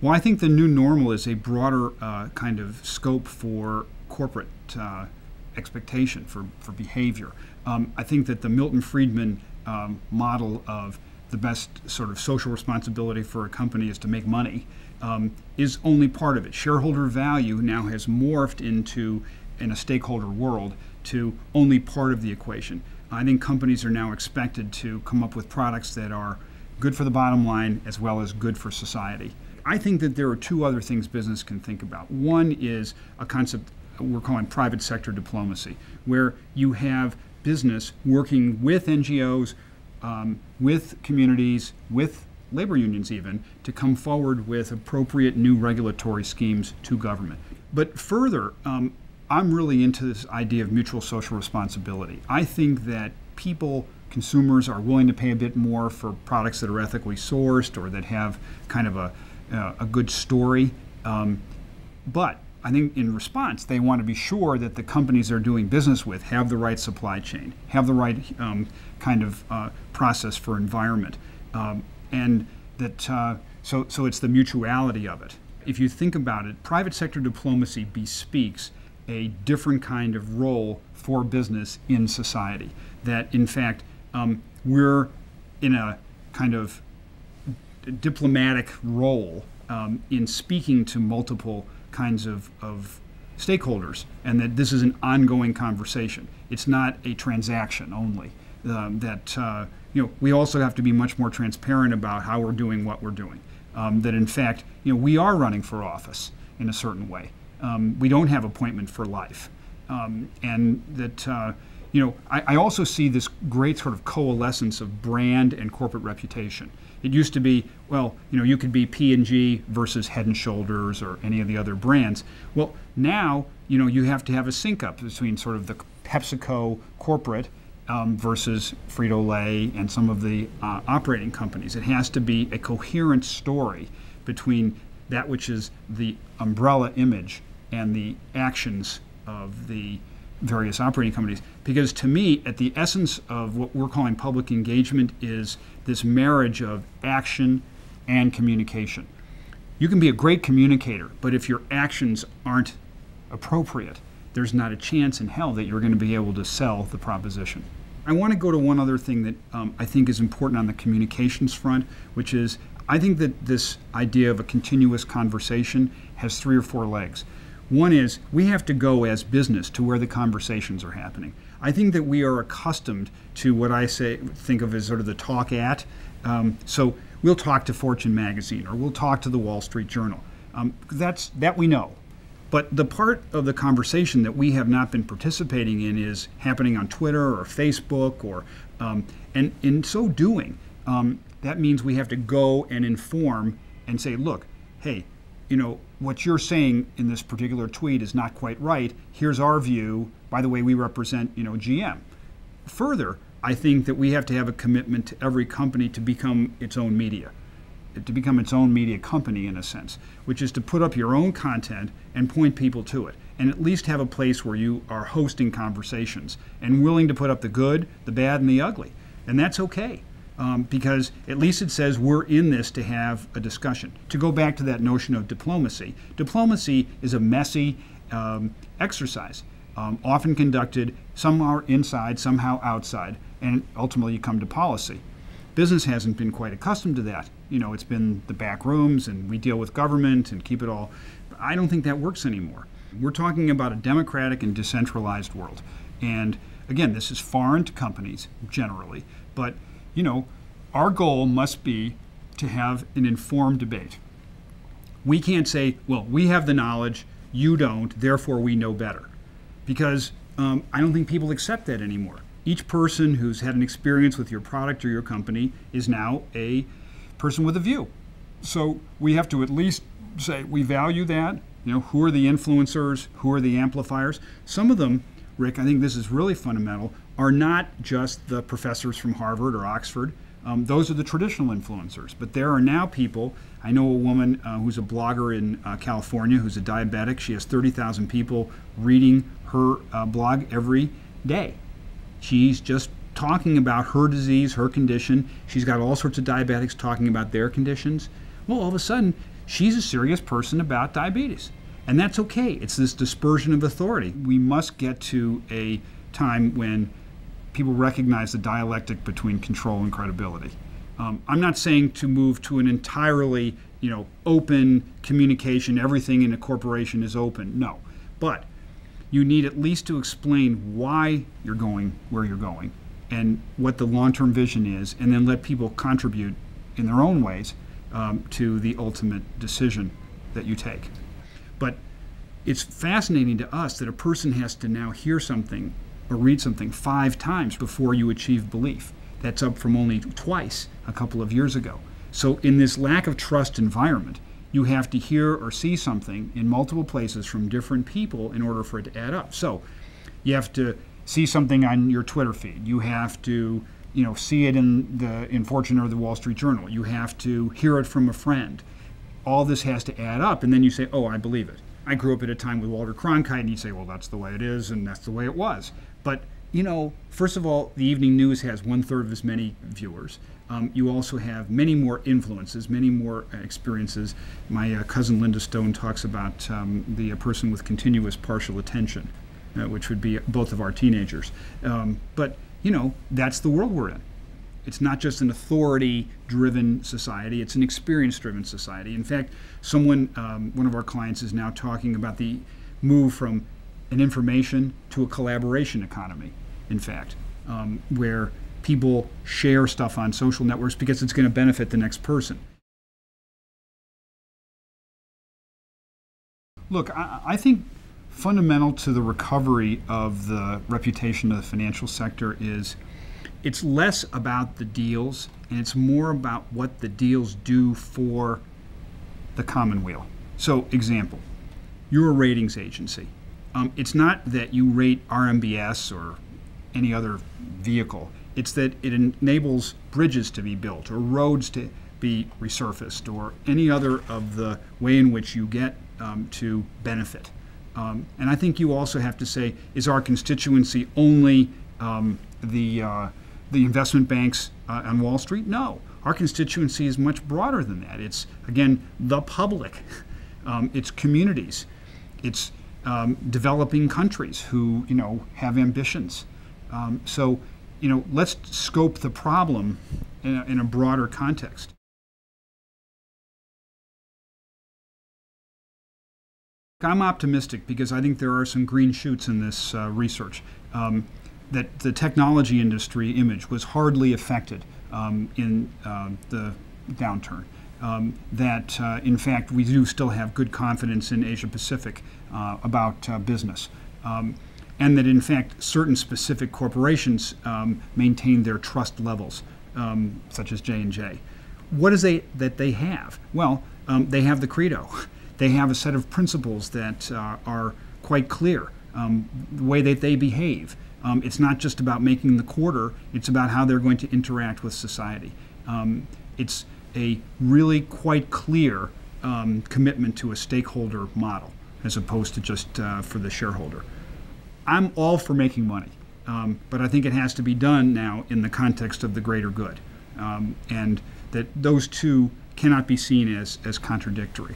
Well, I think the new normal is a broader kind of scope for corporate expectation, for behavior. I think that the Milton Friedman model of the best sort of social responsibility for a company is to make money is only part of it. Shareholder value now has morphed into, in a stakeholder world, to only part of the equation. I think companies are now expected to come up with products that are good for the bottom line as well as good for society. I think that there are two other things business can think about. One is a concept we're calling private sector diplomacy, where you have business working with NGOs, with communities, with labor unions even, to come forward with appropriate new regulatory schemes to government. But further, I'm really into this idea of mutual social responsibility. I think that people, consumers, are willing to pay a bit more for products that are ethically sourced or that have kind of a good story. But I think in response, they want to be sure that the companies they're doing business with have the right supply chain, have the right kind of process for environment, and that so it's the mutuality of it. If you think about it, private sector diplomacy bespeaks a different kind of role for business in society. That in fact we're in a kind of diplomatic role in speaking to multiple kinds of stakeholders, and that this is an ongoing conversation. It's not a transaction only. We also have to be much more transparent about how we're doing what we're doing. That in fact, we are running for office in a certain way. We don't have appointment for life, and that I also see this great sort of coalescence of brand and corporate reputation. It used to be, well, you could be P&G versus Head and Shoulders or any of the other brands. Well, now, you have to have a sync up between sort of the PepsiCo corporate versus Frito-Lay and some of the operating companies. It has to be a coherent story between that which is the umbrella image and the actions of the various operating companies. Because to me, at the essence of what we're calling public engagement is this marriage of action and communication. You can be a great communicator, but if your actions aren't appropriate, there's not a chance in hell that you're going to be able to sell the proposition. I want to go to one other thing that I think is important on the communications front, which is I think that this idea of a continuous conversation has 3 or 4 legs. One is we have to go as business to where the conversations are happening. I think that we are accustomed to what I think of as sort of the talk at. So we'll talk to Fortune magazine or we'll talk to the Wall Street Journal. That we know. But the part of the conversation that we have not been participating in is happening on Twitter or Facebook, or and in so doing, that means we have to go and inform and say, look, hey, what you're saying in this particular tweet is not quite right. Here's our view. By the way, we represent, GM. Further, I think that we have to have a commitment to every company to become its own media, to become its own media company in a sense, which is to put up your own content and point people to it, and at least have a place where you are hosting conversations and willing to put up the good, the bad, and the ugly. And that's okay. Because at least it says we're in this to have a discussion. To go back to that notion of diplomacy, diplomacy is a messy exercise, often conducted somehow inside, somehow outside, and ultimately you come to policy. Business hasn't been quite accustomed to that. It's been the back rooms and we deal with government and keep it all. I don't think that works anymore. We're talking about a democratic and decentralized world. And again, this is foreign to companies generally, but our goal must be to have an informed debate. We can't say, well, we have the knowledge, you don't, therefore we know better. Because I don't think people accept that anymore. Each person who's had an experience with your product or your company is now a person with a view. So we have to at least say we value that. Who are the influencers? Who are the amplifiers? Some of them, Rick, I think this is really fundamental, are not just the professors from Harvard or Oxford. Those are the traditional influencers. But there are now people, I know a woman who's a blogger in California who's a diabetic. She has 30,000 people reading her blog every day. She's just talking about her disease, her condition. She's got all sorts of diabetics talking about their conditions. Well, all of a sudden, she's a serious person about diabetes. And that's okay. It's this dispersion of authority. We must get to a time when people recognize the dialectic between control and credibility. I'm not saying to move to an entirely, open communication, everything in a corporation is open. No. But you need at least to explain why you're going where you're going and what the long-term vision is, and then let people contribute in their own ways to the ultimate decision that you take. But it's fascinating to us that a person has to now hear something or read something 5 times before you achieve belief. That's up from only twice a couple of years ago. So in this lack of trust environment, you have to hear or see something in multiple places from different people in order for it to add up. So you have to see something on your Twitter feed. You have to see it in Fortune or the Wall Street Journal. You have to hear it from a friend. All this has to add up, and then you say, oh, I believe it. I grew up at a time with Walter Cronkite, and you say, well, that's the way it is, and that's the way it was. But, first of all, the evening news has 1/3 of as many viewers. You also have many more influences, many more experiences. My cousin Linda Stone talks about the person with continuous partial attention, which would be both of our teenagers. But, that's the world we're in. It's not just an authority-driven society, it's an experience-driven society. In fact, one of our clients is now talking about the move from an information to a collaboration economy, in fact, where people share stuff on social networks because it's going to benefit the next person. Look, I think fundamental to the recovery of the reputation of the financial sector is it's less about the deals and it's more about what the deals do for the commonweal. So, example, you're a ratings agency. It's not that you rate RMBS or any other vehicle. It's that it enables bridges to be built or roads to be resurfaced or any other of the way in which you get to benefit. And I think you also have to say, is our constituency only the investment banks on Wall Street? No. Our constituency is much broader than that. It's, again, the public. It's communities. It's developing countries who, have ambitions. So, let's scope the problem in a broader context. I'm optimistic because I think there are some green shoots in this research. That the technology industry image was hardly affected in the downturn. That in fact we do still have good confidence in Asia Pacific about business. And that in fact certain specific corporations maintain their trust levels, such as J&J. What is it that they have? Well, they have the credo. They have a set of principles that are quite clear, the way that they behave. It's not just about making the quarter, it's about how they're going to interact with society. It's a really quite clear commitment to a stakeholder model as opposed to just for the shareholder. I'm all for making money, but I think it has to be done now in the context of the greater good, and that those two cannot be seen as contradictory.